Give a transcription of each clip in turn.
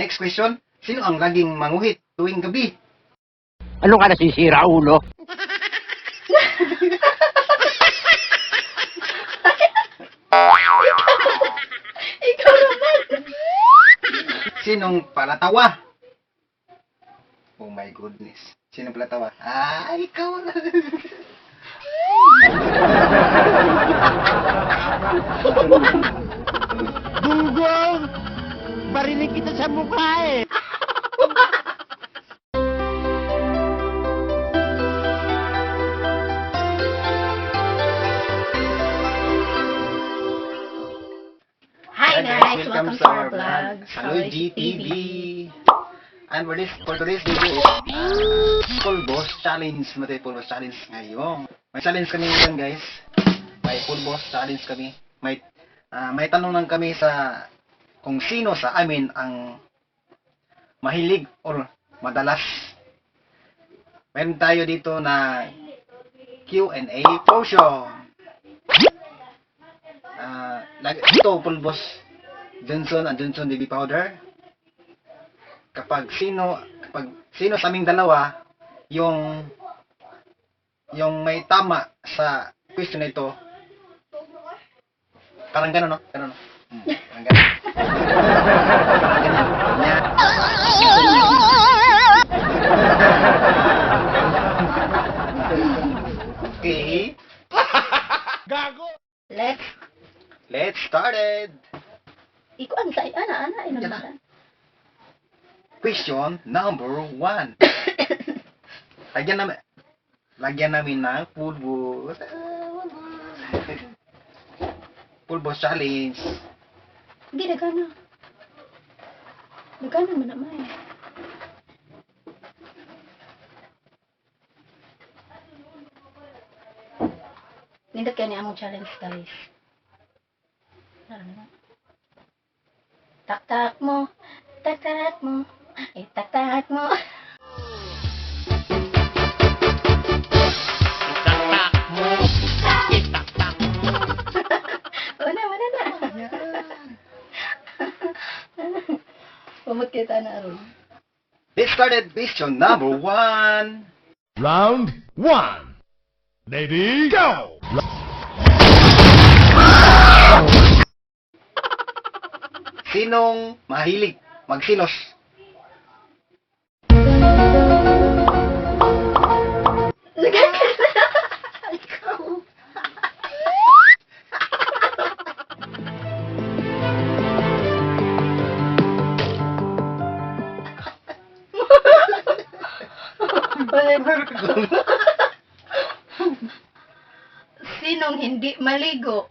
Next question. Sino ang laging manguhit tuwing gabi? Ano ka nasisira, ulo? Ikaw naman. Sinong palatawa? Oh my goodness. Sinong palatawa? Ikaw na. Dugong! Barinig kita sa mukha eh! Hi guys, welcome to our vlog. Saloy GTV. And for today's video is Full Boss Challenge. May Full Boss Challenge ngayon. May challenge kami ngayon guys. May Full Boss Challenge kami. May tanong lang kami sa kung sino sa amin ang mahilig or madalas. Meron tayo dito na Q&A portion. Ito, Full Boss Johnson and Johnson baby powder. Kapag sino sa aming dalawa yung may tama sa question na ito, parang gano'n, no? Gano'n, no? Parang gano'n. Parang ganyan. Ganyan. Okay. Gago! Let's start it. Iko ang say ana ino Yan naman. Question number 1. Lagyan namin ng Full Boss Challenge. Hindi dagana. Dagana man naman. Nindot kaya ni among challenge guys. Tak-tak mo, tak-tak mo, tak-tak mo. Itaktak mo! Itaktak mo! Wala na. Pamot kita na aron. Let's start it. Question number 1. Round 1. Ready, go! Sinong mahilig magsilos? Ikaw. Sinong hindi maligo?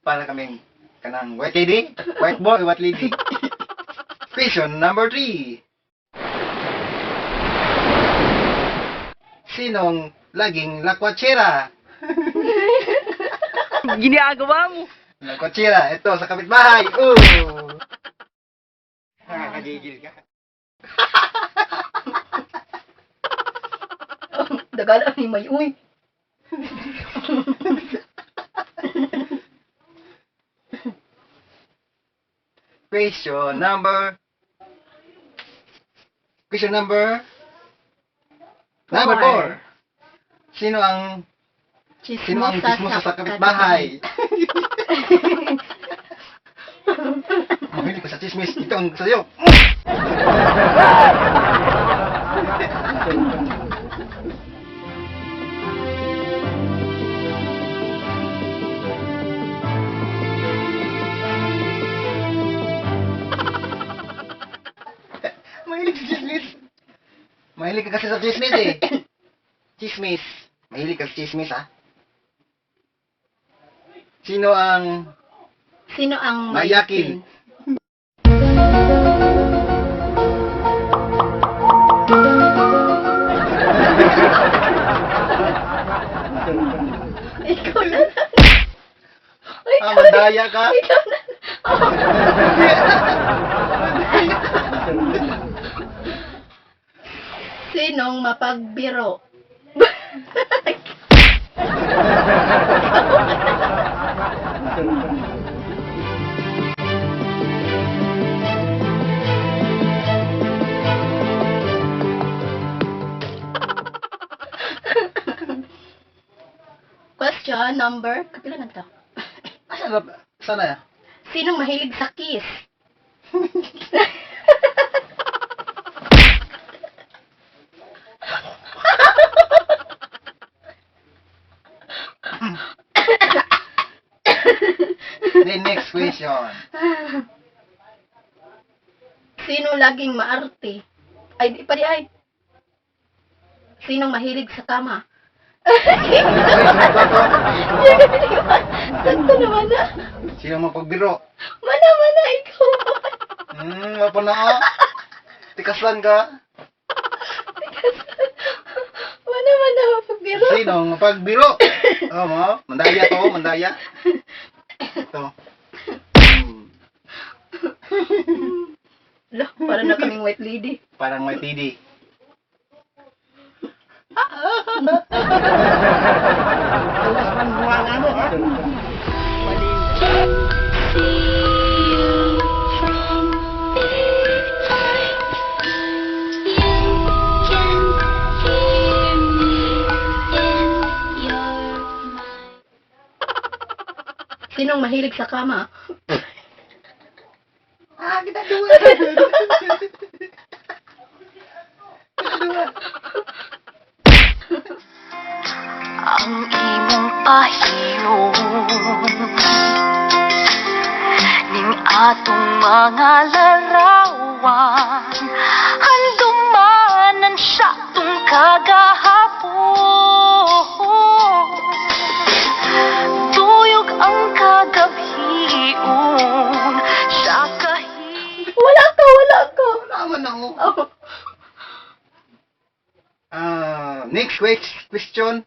Para kaming kanang white lady, white boy, white lady. Question number 3. Sinong laging lakwatsera? Ginagawa mo! Lakwatsera, ito sa kapitbahay. Nakakagigil ka. Dagala ni may uy. Question number 4. Sino ang chismosa sa kapitbahay? Mahilig ka sa chismis. Ito ang sayo. Mahilig sa chismis. Mahilig ka kasi sa chismis eh. Chismis. Mahilig ka sa chismis ha. Sino ang mayakin? Ikaw na lang. Ah, mandaya ka? Ikaw na. Sinong mapagbiro? Question number, kapila na to? Sana ya? Sinong mahilig sa kiss? The next question. Sino laging maarte? Ay, di pa di ay. Sinong mahilig sa kama? Sakto naman na. Sino mapagbiro? Mana, ikaw. Apa na ka? Tikasan ka? Mana, mapagbiro. Sino mapagbiro? Oh, mo? Mandaya to, mandaya. Ito. Lo, para na kaming white lady. Parang may TD. Sinong mahilig sa kama? Kita dua. Ang imong pahilom ning atong mga larawan handumanan sa tung kagahapon tuyog ang kagabhion sa Wala ka. Naman ako. Oh. Next question.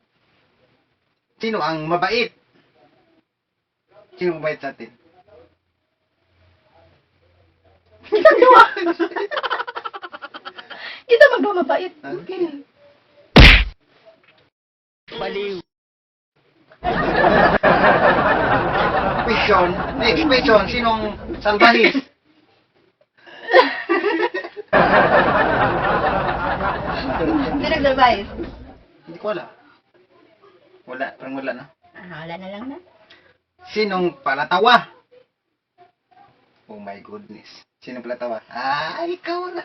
Sino ang mabait? Sino mabait sa atin? Kita dua. Kita magmamabait. Okay. Baliw. Question. Next question. Sinong salbahis? Sinong advice? Hindi ko wala. Parang wala na. Wala na lang na. Sinong palatawa? Oh my goodness. Sinong palatawa? Ikaw na.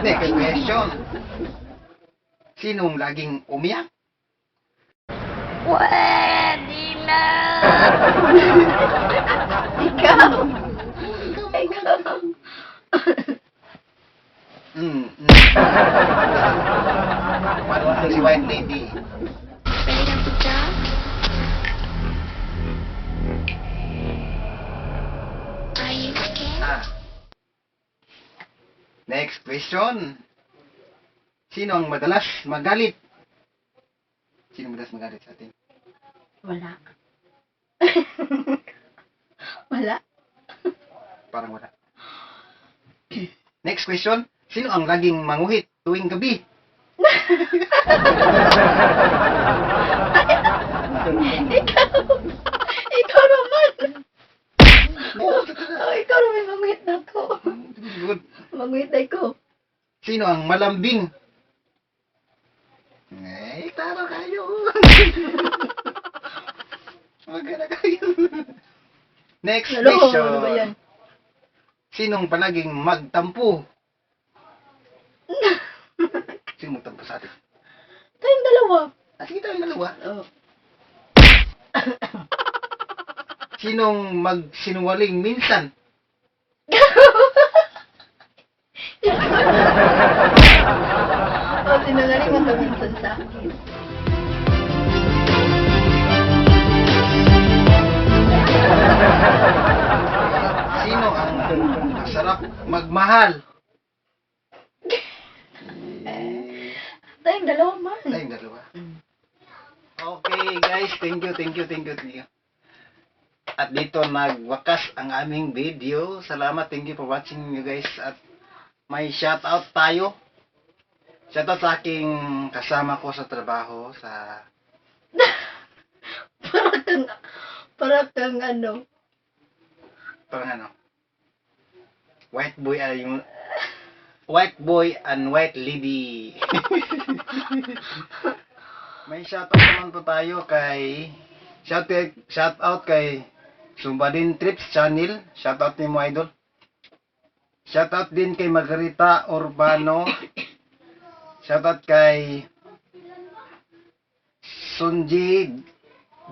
Next question. Sinong laging umiyak? pwede na. Ikaw. Paano si White Lady? Pwede na pizza? Are you okay? Next question. Sino ang madalas magalit? Sino madalas magalit sa atin? Wala. Wala. Parang wala. Next question. Sino ang laging manguhit tuwing gabi? Ikaw. Ikaw naman. Ikaw naman manguhit na ako. Good. Manguhit na ako. Sino ang malambing? Tama kayo. Maganda kayo. Next Hello, question. ano ba yan? Sinong palaging magtampo? Sino magtampo sa atin? Tayong dalawa. Sige tayong dalawa. Oh. Sinong magsinungaling minsan? Oh, sinungaling mo to minsan sa akin. Masarap magmahal. Tayong dalawa man. Tayong dalawa. Okay guys, thank you. At dito nagwakas ang aming video. Salamat, thank you for watching you guys. At may shoutout tayo. Shoutout sa aking kasama ko sa trabaho sa Para kang ano. parang ano. White boy and white lady. May shoutout naman po tayo kay shoutout kay Sumbadin Trips Channel. Shoutout ni mo idol. Shoutout din kay Margarita Urbano. Shoutout kay Sunji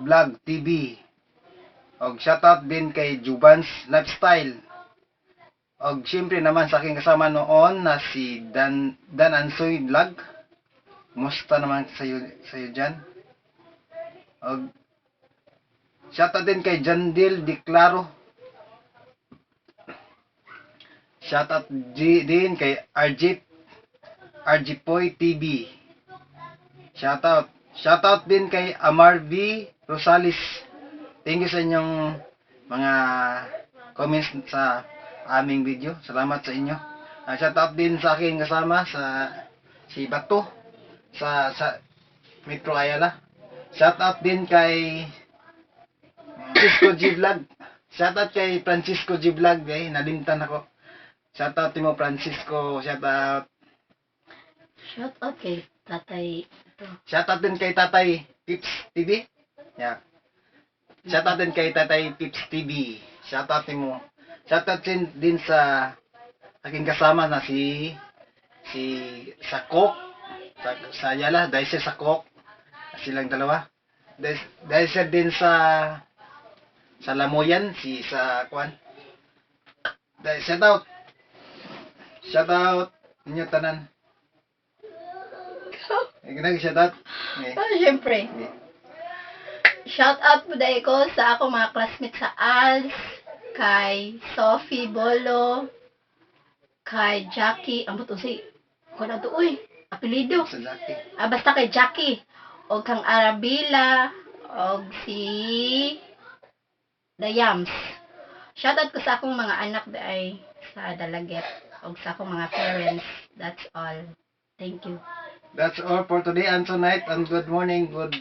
Vlog TV. Og shoutout din kay Jubans Lifestyle. Og syempre naman sa aking kasama noon na si Dan Ansoy Vlog. Musta naman sa'yo dyan? Og shoutout din kay Jandil Di Claro. Shoutout din kay RG Poy TV. Shoutout din kay Amar V Rosales. Thank you sa inyong mga comments sa aming video. Salamat sa inyo. Shoutout din sa aking kasama sa si Bato sa Metro Ayala. Shoutout din kay Francisco G Vlog. Shoutout kay Francisco G Vlog, nalimtan ako. Shoutout mo Francisco, shoutout. Shoutout kay tatay. Ito. Shoutout din kay Tatay Pips TV. Yeah. Shoutout din kay Tatay Pips TV. Shoutout mo. Shoutout din sa aking kasama na si Sakok sa Ayala, dahil siya Sakok. Silang dalawa. Dahil siya din sa Lamoyan, sa Kwan. Dahil shoutout ninyo tanan. Shoutout. Siyempre. Shoutout po dahil ko sa ako mga classmates sa ALS, kay Sophie Bolo, kay Jackie, ang buto si, ko na to, apelido. Sa Jackie. Basta kay Jackie, o kang Arabila, o si Dayams. Shoutout ko sa akong mga anak ay sa Dalaget, o sa akong mga parents. That's all. Thank you. That's all for today and tonight, and good morning, good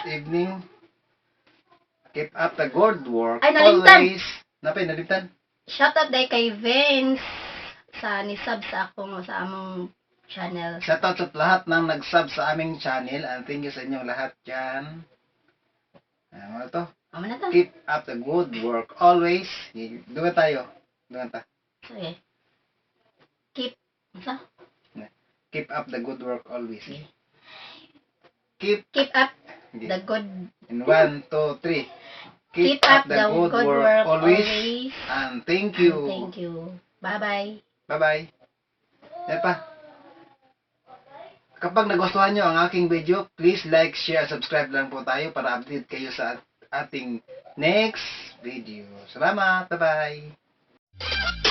evening. Keep up the good work. Ay, nalimtan. Always. Nalimtan. Shoutout dahil kay Vince sa nisub sa among channel. Shoutout sa lahat ng nag-sub sa aming channel, and thank you sa inyong lahat dyan. Ano to? Amo na to. Keep up the good work always. Doon tayo. Doon ta. Sige. Keep up the good work always. Okay. Keep Keep up Hindi. the good in 1, 2, 3. Keep up the good work always. And thank you. Thank you. Bye-bye. Bye-bye. Yan pa. Kapag nagustuhan nyo ang aking video, please like, share, subscribe lang po tayo para update kayo sa ating next video. Salamat. Bye-bye.